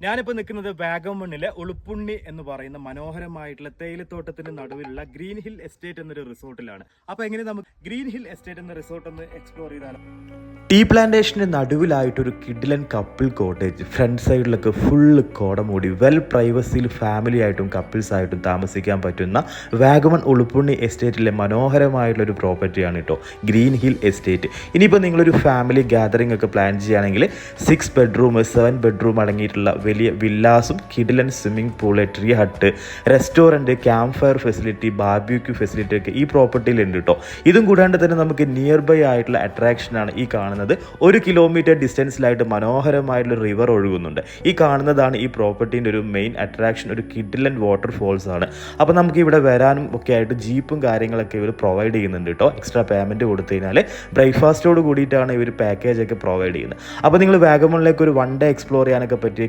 ഞാനിപ്പോൾ നിൽക്കുന്നത് വാഗമണ്ണിലെ ഉളുപ്പുണ്ണി എന്ന് പറയുന്ന മനോഹരമായിട്ടുള്ള തേയിലത്തോട്ടത്തിന് നടുവിലുള്ള ഗ്രീൻ ഹിൽ എസ്റ്റേറ്റ് എന്നൊരു റിസോർട്ടിലാണ്. അപ്പോൾ എങ്ങനെ നമുക്ക് ഗ്രീൻ ഹിൽ എസ്റ്റേറ്റ് എന്ന റിസോർട്ട് ഒന്ന് എക്സ്പ്ലോർ ചെയ്താലോ? ടീ പ്ലാന്റേഷന് നടുവിലായിട്ടൊരു കിഡിലൻ കപ്പിൾ കോട്ടേജ്, ഫ്രണ്ട് സൈഡിലൊക്കെ ഫുള്ള് കോടമൂടി വെൽ പ്രൈവസിയിൽ ഫാമിലി ആയിട്ടും കപ്പിൾസ് ആയിട്ടും താമസിക്കാൻ പറ്റുന്ന വാഗമൺ ഉളുപ്പുണ്ണി എസ്റ്റേറ്റിലെ മനോഹരമായിട്ടുള്ളൊരു പ്രോപ്പർട്ടിയാണ് കേട്ടോ ഗ്രീൻ ഹിൽ എസ്റ്റേറ്റ്. ഇനിയിപ്പോൾ നിങ്ങളൊരു ഫാമിലി ഗ്യാതറിംഗ് ഒക്കെ പ്ലാൻ ചെയ്യുകയാണെങ്കിൽ 6 ബെഡ്റൂം 7 ബെഡ്റൂം അടങ്ങിയിട്ടുള്ള വലിയ വില്ലാസും കിഡിലൻ swimming pool, tree hut, restaurant, camp fire facility, barbecue facility ഒക്കെ ഈ പ്രോപ്പർട്ടിയിലുണ്ട് കേട്ടോ. ഇതും കൂടാണ്ട് തന്നെ നമുക്ക് നിയർ ബൈ ആയിട്ടുള്ള അട്രാക്ഷനാണ് ഈ കാണുന്നത്. 1 കിലോമീറ്റർ ഡിസ്റ്റൻസിലായിട്ട് മനോഹരമായിട്ടുള്ള റിവർ ഒഴുകുന്നുണ്ട്. ഈ കാണുന്നതാണ് ഈ പ്രോപ്പർട്ടീൻ്റെ ഒരു മെയിൻ അട്രാക്ഷൻ. ഒരു കിഡിലൻ വാട്ടർ ഫോൾസ് ആണ്. അപ്പോൾ നമുക്ക് ഇവിടെ വരാനും ഒക്കെ ആയിട്ട് ജീപ്പും കാര്യങ്ങളൊക്കെ ഇവർ പ്രൊവൈഡ് ചെയ്യുന്നുണ്ട് കേട്ടോ. എക്സ്ട്രാ പേയ്മെൻറ്റ് കൊടുത്തു കഴിഞ്ഞാൽ ബ്രേക്ക്ഫാസ്റ്റോട് കൂടിയിട്ടാണ് ഇവർ പാക്കേജ് ഒക്കെ പ്രൊവൈഡ് ചെയ്യുന്നത്. അപ്പോൾ നിങ്ങൾ വാഗമണിലേക്ക് ഒരു 1 ഡേ എക്സ്പ്ലോർ ചെയ്യാനൊക്കെ പറ്റിയ